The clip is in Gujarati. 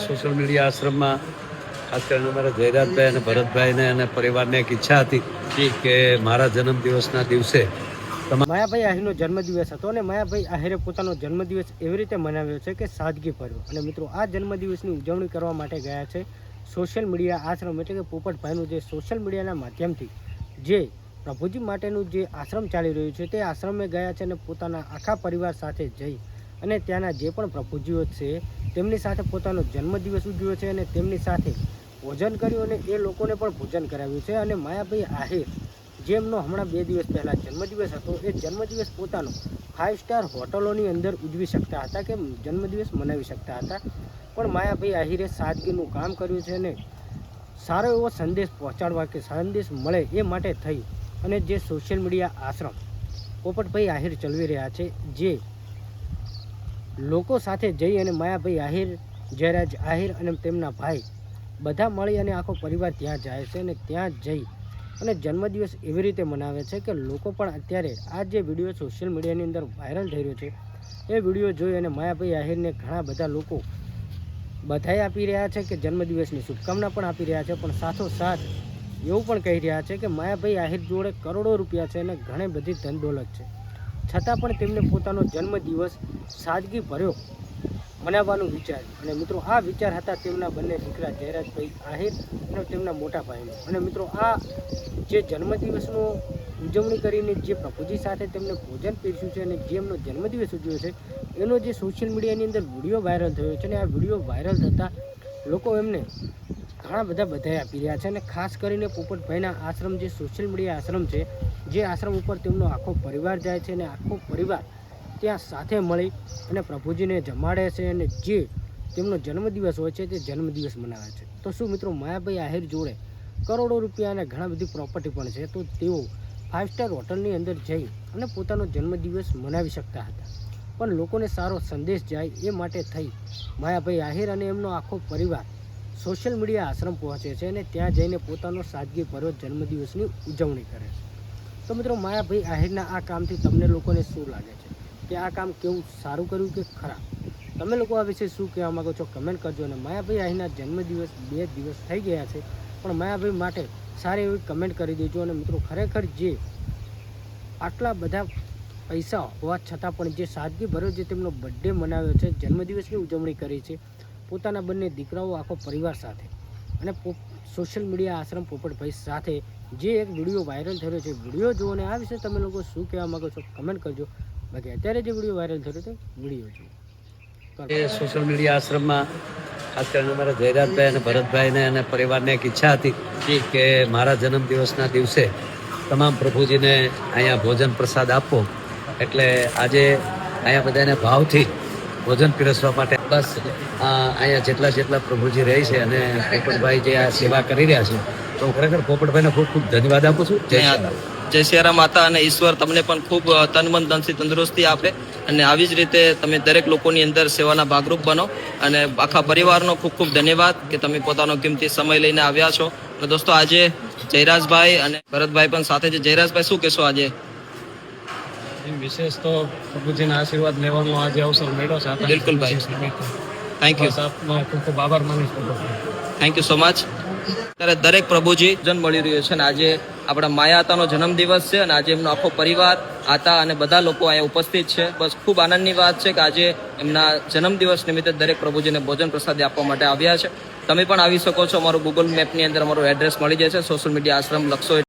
સોશિયલ મીડિયા આશ્રમમાં ખાસ કરીને અમારા જયરાજભાઈ અને ભરતભાઈને અને પરિવારને એક ઈચ્છા હતી કે મારા જન્મદિવસના દિવસે માયાભાઈ આહિરનો જન્મદિવસ હતો અને માયાભાઈ આહિરે પોતાનો જન્મદિવસ એવી રીતે મનાવ્યો છે કે સાદગી ભર્યો. અને મિત્રો આ જન્મદિવસની ઉજવણી કરવા માટે ગયા છે સોશિયલ મીડિયા આશ્રમ, એટલે કે પોપટભાઈનું જે સોશિયલ મીડિયાના માધ્યમથી જે પ્રભુજી માટેનું જે આશ્રમ ચાલી રહ્યું છે તે આશ્રમે ગયા છે અને પોતાના આખા પરિવાર સાથે જઈ અને ત્યાંના જે પણ પ્રભુજીઓ છે તેમની સાથે પોતાનો જન્મદિવસ ઉજવ્યો છે અને તેમની સાથે ભોજન કર્યું અને એ લોકોને પણ ભોજન કરાવ્યું છે. અને માયાભાઈ આહિર જેમનો હમણાં 2 દિવસ પહેલાં જન્મદિવસ હતો, એ જન્મદિવસ પોતાનો 5 સ્ટાર હોટલોની અંદર ઉજવી શકતા હતા, કે જન્મદિવસ મનાવી શકતા હતા, પણ માયાભાઈ આહિરે સાદગીનું કામ કર્યું છે અને સારો એવો સંદેશ પહોંચાડવા કે સંદેશ મળે એ માટે થઈ અને જે સોશિયલ મીડિયા આશ્રમ પોપટભાઈ આહિર ચલાવી રહ્યા છે, જે લોકો સાથે જઈ અને માયાભાઈ આહિર, જયરાજ આહિર અને તેમના ભાઈ બધા મળી અને આખો પરિવાર ત્યાં જાય છે અને ત્યાં જઈ અને જન્મદિવસ એવી રીતે મનાવે છે કે લોકો પણ અત્યારે આ જે વિડીયો સોશિયલ મીડિયાની અંદર વાયરલ થઈ રહ્યો છે એ વિડીયો જોઈ અને માયાભાઈ આહિરને ઘણા બધા લોકો બધાઈ આપી રહ્યા છે કે જન્મદિવસની શુભકામના પણ આપી રહ્યા છે, પણ સાથોસાથ એવું પણ કહી રહ્યા છે કે માયાભાઈ આહિર જોડે કરોડો રૂપિયા છે અને ઘણી બધી ધન દોલત છે, છતાં પણ તેમને પોતાનો જન્મદિવસ સાદગી ભર્યો મનાવવાનું વિચાર્યું. અને મિત્રો આ વિચાર હતા તેમના બંને દીકરા જયરાજભાઈ આહિર અને તેમના મોટા ભાઈનો. અને મિત્રો આ જે જન્મદિવસનો ઉજવણી કરીને જે પ્રભુજી સાથે તેમને ભોજન પીરસ્યું છે અને જે એમનો જન્મદિવસ ઉજવ્યો છે એનો જે સોશિયલ મીડિયાની અંદર વિડીયો વાયરલ થયો છે, અને આ વિડીયો વાયરલ થતાં લોકો એમને ઘણા બધા બધાઈ આપી રહ્યા છે. અને ખાસ કરીને પોપટભાઈના આશ્રમ, જે સોશિયલ મીડિયા આશ્રમ છે, જે આશ્રમ ઉપર તેમનો આખો પરિવાર જાય છે અને આખો પરિવાર ત્યાં સાથે મળી અને પ્રભુજીને જમાડે છે અને જે તેમનો જન્મદિવસ હોય છે તે જન્મદિવસ મનાવે છે. તો શું મિત્રો માયાભાઈ આહિર જોડે કરોડો રૂપિયા અને ઘણા બધી પ્રોપર્ટી પણ છે, તો તેઓ 5 સ્ટાર હોટલની અંદર જઈ અને પોતાનો જન્મદિવસ મનાવી શકતા હતા, પણ લોકોને સારો સંદેશ જાય એ માટે થઈ માયાભાઈ આહિર અને એમનો આખો પરિવાર સોશિયલ મીડિયા આશ્રમ પહોંચે છે અને ત્યાં જઈને પોતાનો સાદગી ભર્યો જન્મદિવસની ઉજવણી કરે છે. તો મિત્રો માયાભાઈ આહિરના આ કામથી તમને લોકોને શું લાગે છે કે આ કામ કેવું સારું કર્યું કે ખરાબ? તમે લોકો આ વિશે શું કહેવા માગો છો કમેન્ટ કરજો. અને માયાભાઈ આહિરના જન્મદિવસ 2 દિવસ થઈ ગયા છે, પણ માયાભાઈ માટે સારી એવી કમેન્ટ કરી દેજો. અને મિત્રો ખરેખર જે આટલા બધા પૈસા હોવા છતાં પણ જે સાદગી ભર્યો જે તેમનો બર્થડે મનાવ્યો છે, જન્મદિવસની ઉજવણી કરી છે પોતાના બંને દીકરાઓ આખો પરિવાર સાથે અને સોશિયલ મીડિયા આશ્રમ પોપટભાઈ સાથે, જે એક વિડીયો વાયરલ થયો છે, વિડીયો જુઓ અને આ વિશે તમે લોકો શું કહેવા માગો છો કમેન્ટ કરજો. બાકી અત્યારે જે વિડીયો વાયરલ થયો તો વિડીયો જુઓ. સોશિયલ મીડિયા આશ્રમમાં ખાસ કરીને અમારા જયરાજભાઈ અને ભરતભાઈને અને પરિવારને એક ઈચ્છા હતી કે મારા જન્મદિવસના દિવસે તમામ પ્રભુજીને અહીંયા ભોજન પ્રસાદ આપવો, એટલે આજે અહીંયા બધાને ભાવથી ભોજન પીરસવા માટે બસ અહીંયા જેટલા પ્રભુજી રહે છે અને પોપટભાઈ જે આ સેવા કરી રહ્યા છે, તો હું ખરેખર પોપટભાઈને ખૂબ ખૂબ ધન્યવાદ આપું છું. જય સિયારામ માતા, અને ઈશ્વર તમને પણ ખૂબ તન મન ધનથી તંદુરસ્તી આપે અને આવી જ રીતે તમે દરેક લોકોની અંદર સેવાના ભાગરૂપ બનો. અને આખા પરિવારનો ખૂબ ખૂબ ધન્યવાદ કે તમે પોતાનો કિંમતી સમય લઈને આવ્યા છો. અને દોસ્તો આજે જયરાજભાઈ અને ભરતભાઈ પણ સાથે છે. જયરાજભાઈ શું કહેશો આજે? વિશેષ તો પ્રભુજીના આશીર્વાદ લેવાનો આજે અવસર મળ્યો છે. બિલકુલ ભાઈ, થેન્ક યુ. આપનો ખૂબ ખૂબ આભાર માનીશ. Thank you so much. ત્યારે દરેક પ્રભુજી જન્મ મળી રહ્યો છે અને આજે આપણા માયા આતાનો જન્મદિવસ છે અને આજે એમનો આખો પરિવાર આતા અને બધા લોકો અહીંયા ઉપસ્થિત છે. બસ ખૂબ આનંદની વાત છે કે આજે એમના જન્મદિવસ નિમિત્તે દરેક પ્રભુજીને ભોજન પ્રસાદ આપવા માટે આવ્યા છે. તમે પણ આવી શકો છો. અમારું ગૂગલ મેપની અંદર અમારું એડ્રેસ મળી જશે. સોશિયલ મીડિયા આશ્રમ લખશો